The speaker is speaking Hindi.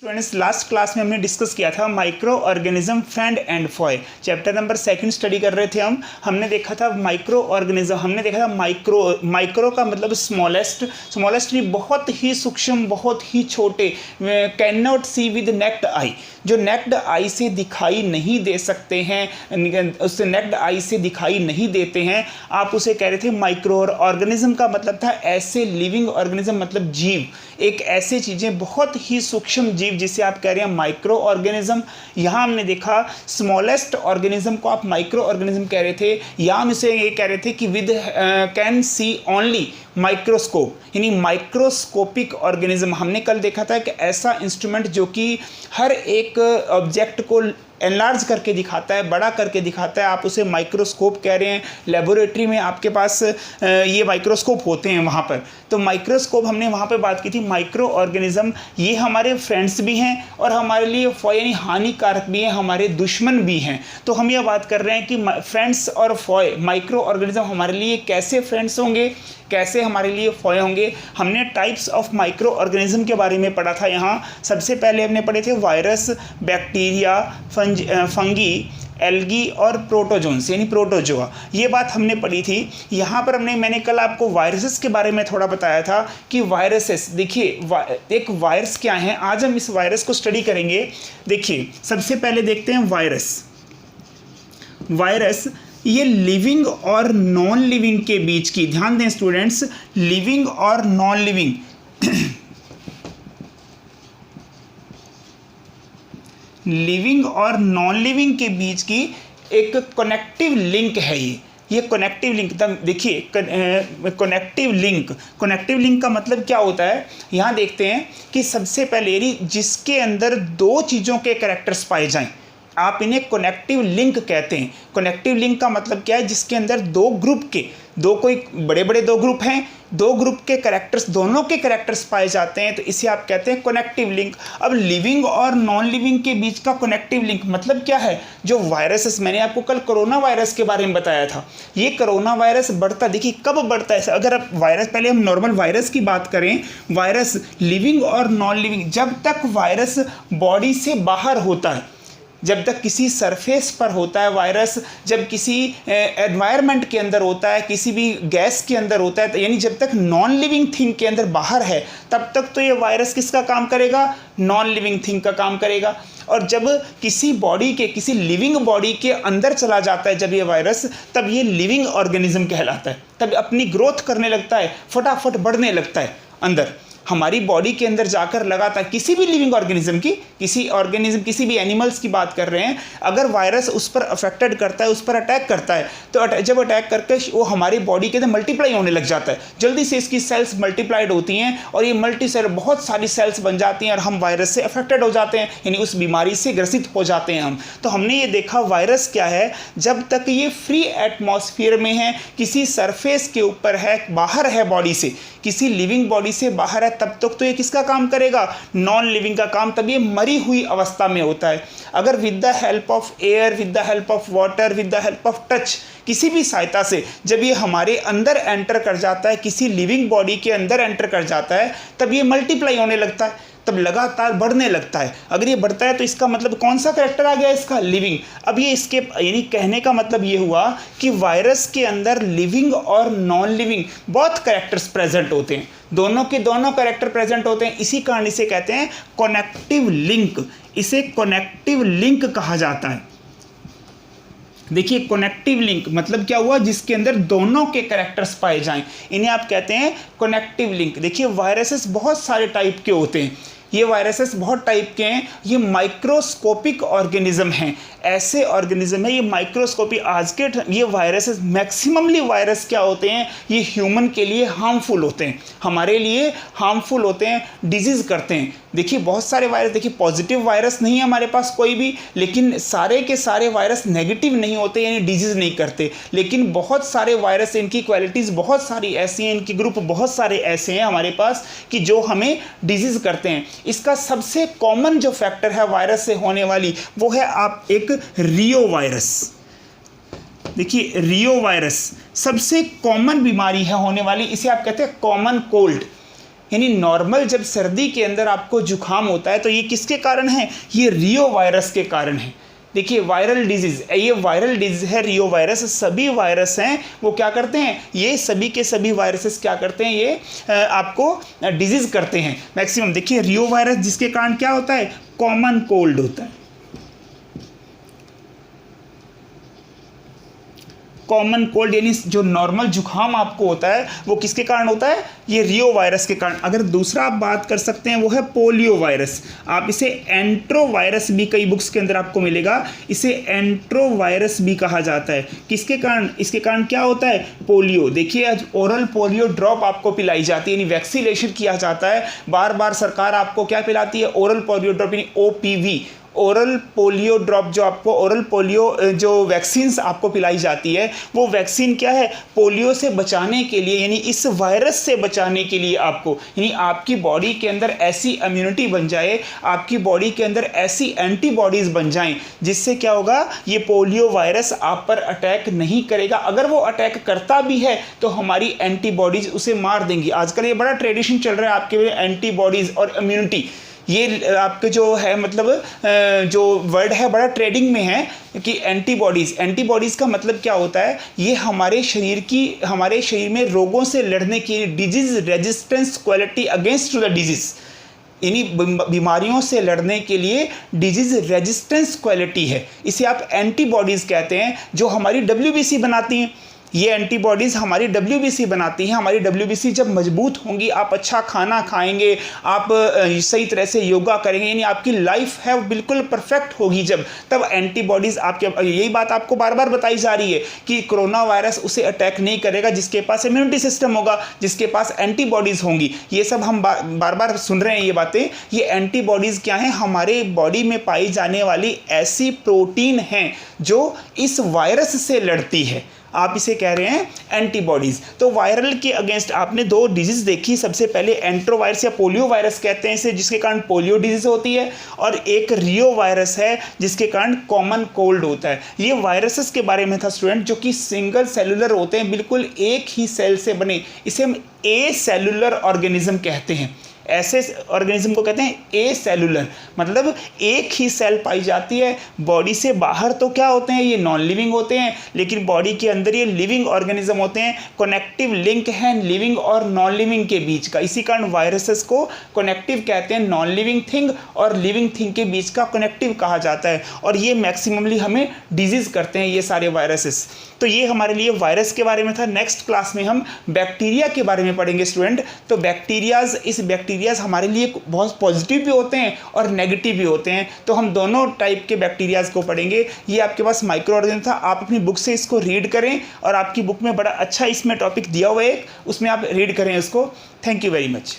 स्टूडेंट्स, लास्ट क्लास में हमने डिस्कस किया था micro organism friend and Foy. Chapter number 2 study कर रहे थे हमने देखा था माइक्रो ऑर्गेनिज्म, हमने देखा था माइक्रो का मतलब स्मॉलेस्ट भी बहुत ही सूक्ष्म, बहुत ही छोटे, can not see with naked eye, जो नेक्ड आई से दिखाई नहीं दे सकते हैं, उससे नेक्ड आई से दिखाई नहीं देते हैं, आप उसे कह रहे थे माइक्रो। और ऑर्गेनिज्म का मतलब था ऐसे लिविंग ऑर्गेनिज्म, मतलब जीव, एक ऐसे चीज़ें बहुत ही सूक्ष्म जीव जिसे आप कह रहे हैं माइक्रो ऑर्गेनिज्म। यहाँ हमने देखा स्मॉलेस्ट ऑर्गेनिज्म को आप माइक्रो ऑर्गेनिज्म कह रहे थे, या हम इसे ये कह रहे थे कि with can see only microscope, यानी माइक्रोस्कोपिक ऑर्गेनिज्म। हमने कल देखा था कि ऐसा इंस्ट्रूमेंट जो कि हर एक ऑब्जेक्ट को एनलार्ज करके दिखाता है, बड़ा करके दिखाता है, आप उसे माइक्रोस्कोप कह रहे हैं। लेबोरेटरी में आपके पास ये माइक्रोस्कोप होते हैं वहाँ पर, तो माइक्रोस्कोप हमने वहाँ पर बात की थी। माइक्रो ऑर्गेनिज्म ये हमारे फ्रेंड्स भी हैं और हमारे लिए फॉय यानी हानिकारक भी हैं, हमारे दुश्मन भी हैं। तो हम ये बात कर रहे हैं कि फ्रेंड्स और फॉय, माइक्रो ऑर्गेनिज्म हमारे लिए कैसे फ्रेंड्स होंगे, कैसे हमारे लिए फॉय होंगे। हमने टाइप्स ऑफ माइक्रो ऑर्गेनिज्म के बारे में पढ़ा था। यहाँ सबसे पहले हमने पढ़े थे वायरस, बैक्टीरिया, फंगी, एल्गी और प्रोटोजोन्स यानी प्रोटोजोआ, ये बात हमने पढ़ी थी। यहाँ पर मैंने कल आपको वायरसेस के बारे में थोड़ा बताया था कि वायरसेस, देखिए एक वायरस क्या है, आज हम इस वायरस को स्टडी करेंगे। देखिए सबसे पहले देखते हैं वायरस ये लिविंग और नॉन लिविंग के बीच की, ध्यान दें स्टूडेंट्स, लिविंग और नॉन लिविंग लिविंग और नॉन लिविंग के बीच की एक कनेक्टिव लिंक है। ये कनेक्टिव लिंक, देखिए कनेक्टिव लिंक का मतलब क्या होता है, यहाँ देखते हैं कि सबसे पहले यदि जिसके अंदर दो चीज़ों के कैरेक्टर्स पाए जाएं, आप इन्हें कनेक्टिव लिंक कहते हैं। कनेक्टिव लिंक का मतलब क्या है, जिसके अंदर दो ग्रुप के, कोई बड़े बड़े दो ग्रुप हैं, दो ग्रुप के कैरेक्टर्स, दोनों के कैरेक्टर्स पाए जाते हैं, तो इसे आप कहते हैं कनेक्टिव लिंक। अब लिविंग और नॉन लिविंग के बीच का कनेक्टिव लिंक मतलब क्या है, जो वायरसेस, मैंने आपको कल कोरोना वायरस के बारे में बताया था, ये कोरोना वायरस बढ़ता, देखिए कब बढ़ता है, अगर आप वायरस, पहले हम नॉर्मल वायरस की बात करें, वायरस लिविंग और नॉन लिविंग, जब तक वायरस बॉडी से बाहर होता है, जब तक किसी सरफेस पर होता है वायरस, जब किसी एनवायरनमेंट के अंदर होता है, किसी भी गैस के अंदर होता है, तो यानी जब तक नॉन लिविंग थिंग के अंदर बाहर है, तब तक तो ये वायरस किसका काम करेगा, नॉन लिविंग थिंग का काम करेगा। और जब किसी बॉडी के, किसी लिविंग बॉडी के अंदर चला जाता है जब ये वायरस, तब ये लिविंग ऑर्गेनिज्म कहलाता है, तब अपनी ग्रोथ करने लगता है, फटाफट बढ़ने लगता है अंदर हमारी बॉडी के अंदर जाकर लगातार। किसी भी लिविंग ऑर्गेनिज्म की, किसी भी एनिमल्स की बात कर रहे हैं, अगर वायरस उस पर अफेक्टेड करता है, उस पर अटैक करता है, तो जब अटैक करके वो हमारी बॉडी के अंदर मल्टीप्लाई होने लग जाता है, जल्दी से इसकी सेल्स मल्टीप्लाइड होती हैं और ये मल्टी सेल बहुत सारी सेल्स बन जाती हैं और हम वायरस से अफेक्टेड हो जाते हैं, यानी उस बीमारी से ग्रसित हो जाते हैं हम। तो हमने ये देखा वायरस क्या है, जब तक ये फ्री एटमॉस्फेयर में है, किसी सरफेस के ऊपर है, बाहर है बॉडी से, किसी लिविंग बॉडी से बाहर है, तब तक तो ये किसका काम करेगा, नॉन लिविंग का काम। तब ये मरी हुई अवस्था में होता है। अगर with the help of air, with the help of water, with the help of touch, किसी भी सहायता से जब ये हमारे अंदर एंटर कर जाता है, किसी लिविंग बॉडी के अंदर एंटर कर जाता है, तब ये मल्टीप्लाई होने लगता है, तब लगातार बढ़ने लगता है। अगर ये बढ़ता है तो इसका मतलब कौन सा कैरेक्टर आ गया इसका, लिविंग। अब ये इसके यानी कहने का मतलब ये हुआ कि वायरस के अंदर लिविंग और नॉन लिविंग बहुत कैरेक्टर्स प्रेजेंट होते हैं, दोनों के दोनों कैरेक्टर प्रेजेंट होते हैं। इसी कारण इसे कहते हैं कनेक्टिव लिंक, इसे कनेक्टिव लिंक कहा जाता है। देखिए कनेक्टिव लिंक मतलब क्या हुआ, जिसके अंदर दोनों के कैरेक्टर्स पाए जाएं, इन्हें आप कहते हैं कनेक्टिव लिंक। देखिए वायरसेस बहुत सारे टाइप के होते हैं, ये वायरसेस बहुत टाइप के हैं, ये माइक्रोस्कोपिक ऑर्गेनिज्म हैं, ऐसे ऑर्गेनिज्म है ये माइक्रोस्कोपी। आज के ये वायरसेस मैक्सिममली वायरस क्या होते हैं, ये ह्यूमन के लिए हार्मफुल होते हैं, हमारे लिए हार्मफुल होते हैं, डिजीज़ करते हैं। देखिए बहुत सारे वायरस, देखिए पॉजिटिव वायरस नहीं है हमारे पास कोई भी, लेकिन सारे के सारे वायरस नेगेटिव नहीं होते, यानी डिजीज़ नहीं करते। लेकिन बहुत सारे वायरस, इनकी क्वालिटीज़ बहुत सारी ऐसी हैं, इनके ग्रुप बहुत सारे ऐसे हैं हमारे पास कि जो हमें डिजीज़ करते हैं। इसका सबसे कॉमन जो फैक्टर है वायरस से होने वाली, वो है आप एक रियो वायरस। देखिए रियो वायरस सबसे कॉमन बीमारी है होने वाली, इसे आप कहते हैं कॉमन कोल्ड। यानी नॉर्मल जब सर्दी के अंदर आपको जुकाम होता है तो ये किसके कारण है, ये रियो वायरस के कारण है। देखिए वायरल डिजीज़, ये वायरल डिजीज़ है रियो वायरस। सभी वायरस हैं वो क्या करते हैं, ये सभी के सभी वायरसेस क्या करते हैं, ये आपको डिजीज़ करते हैं मैक्सिमम। देखिए रियो वायरस जिसके कारण क्या होता है, कॉमन कोल्ड होता है। कॉमन कोल्ड यानी जो नॉर्मल जुकाम आपको होता है वो किसके कारण होता है, ये रियो वायरस के कारण। अगर दूसरा आप बात कर सकते हैं वो है पोलियो वायरस। आप इसे एंट्रो वायरस भी कई बुक्स के अंदर आपको मिलेगा, इसे एंट्रो वायरस भी कहा जाता है। किसके कारण, इसके कारण क्या होता है, पोलियो। देखिए आज ओरल पोलियो ड्रॉप आपको पिलाई जाती है, यानी वैक्सीनेशन किया जाता है। बार बार सरकार आपको क्या पिलाती है, ओरल पोलियो ड्रॉप यानी OPV, ओरल पोलियो ड्रॉप। जो आपको ओरल पोलियो जो वैक्सीन्स आपको पिलाई जाती है वो वैक्सीन क्या है, पोलियो से बचाने के लिए, यानी इस वायरस से बचाने के लिए आपको, यानी आपकी बॉडी के अंदर ऐसी इम्यूनिटी बन जाए, आपकी बॉडी के अंदर ऐसी एंटीबॉडीज़ बन जाएं जिससे क्या होगा, ये पोलियो वायरस आप पर अटैक नहीं करेगा। अगर वो अटैक करता भी है तो हमारी एंटीबॉडीज़ उसे मार देंगी। आजकल ये बड़ा ट्रेडिशन चल रहा है आपके एंटीबॉडीज़ और इम्यूनिटी, ये आपके जो है मतलब जो वर्ड है बड़ा ट्रेडिंग में है कि एंटीबॉडीज़ का मतलब क्या होता है, ये हमारे शरीर में रोगों से लड़ने की disease resistance quality against the disease, यानी बीमारियों से लड़ने के लिए डिजीज़ रेजिस्टेंस क्वालिटी है, इसे आप एंटीबॉडीज़ कहते हैं, जो हमारी WBC बनाती हैं। ये एंटीबॉडीज़ हमारी WBC बनाती हैं। हमारी WBC जब मजबूत होंगी, आप अच्छा खाना खाएंगे, आप सही तरह से योगा करेंगे, यानी आपकी लाइफ है वो बिल्कुल परफेक्ट होगी जब, तब एंटीबॉडीज़ आपके, यही बात आपको बार बार बताई जा रही है कि कोरोना वायरस उसे अटैक नहीं करेगा जिसके पास इम्यूनिटी सिस्टम होगा, जिसके पास एंटीबॉडीज़ होंगी। ये सब हम बार बार सुन रहे हैं ये बातें। ये एंटीबॉडीज़ क्या हैं, हमारे बॉडी में पाई जाने वाली ऐसी प्रोटीन हैं जो इस वायरस से लड़ती है, आप इसे कह रहे हैं एंटीबॉडीज़। तो वायरल के अगेंस्ट आपने दो डिजीज़ देखी, सबसे पहले एंट्रोवायरस या पोलियो वायरस कहते हैं इसे, जिसके कारण पोलियो डिजीज़ होती है, और एक रियो वायरस है जिसके कारण कॉमन कोल्ड होता है। ये वायरसेस के बारे में था स्टूडेंट, जो कि सिंगल सेलुलर होते हैं, बिल्कुल एक ही सेल से बने, इसे हम ए सेलुलर ऑर्गेनिज्म कहते हैं। ऐसे ऑर्गेनिज्म को कहते हैं ए सेलुलर, मतलब एक ही सेल पाई जाती है। बॉडी से बाहर तो क्या होते हैं, ये नॉन लिविंग होते हैं, लेकिन बॉडी के अंदर ये लिविंग ऑर्गेनिज्म होते हैं। कनेक्टिव लिंक है लिविंग और नॉन लिविंग के बीच का, इसी कारण वायरसेस को कनेक्टिव कहते हैं। नॉन लिविंग थिंग और लिविंग थिंग के बीच का कनेक्टिव कहा जाता है, और ये मैक्सिममली हमें डिजीज़ करते हैं ये सारे वायरसेस। तो ये हमारे लिए वायरस के बारे में था। नेक्स्ट क्लास में हम बैक्टीरिया के बारे में पढ़ेंगे स्टूडेंट। तो बैक्टीरियाज हमारे लिए बहुत पॉजिटिव भी होते हैं और नेगेटिव भी होते हैं, तो हम दोनों टाइप के बैक्टीरियाज को पढ़ेंगे। ये आपके पास माइक्रो ऑर्गेनिज्म था, आप अपनी बुक से इसको रीड करें, और आपकी बुक में बड़ा अच्छा इसमें टॉपिक दिया हुआ है, उसमें आप रीड करें इसको। Thank you very much.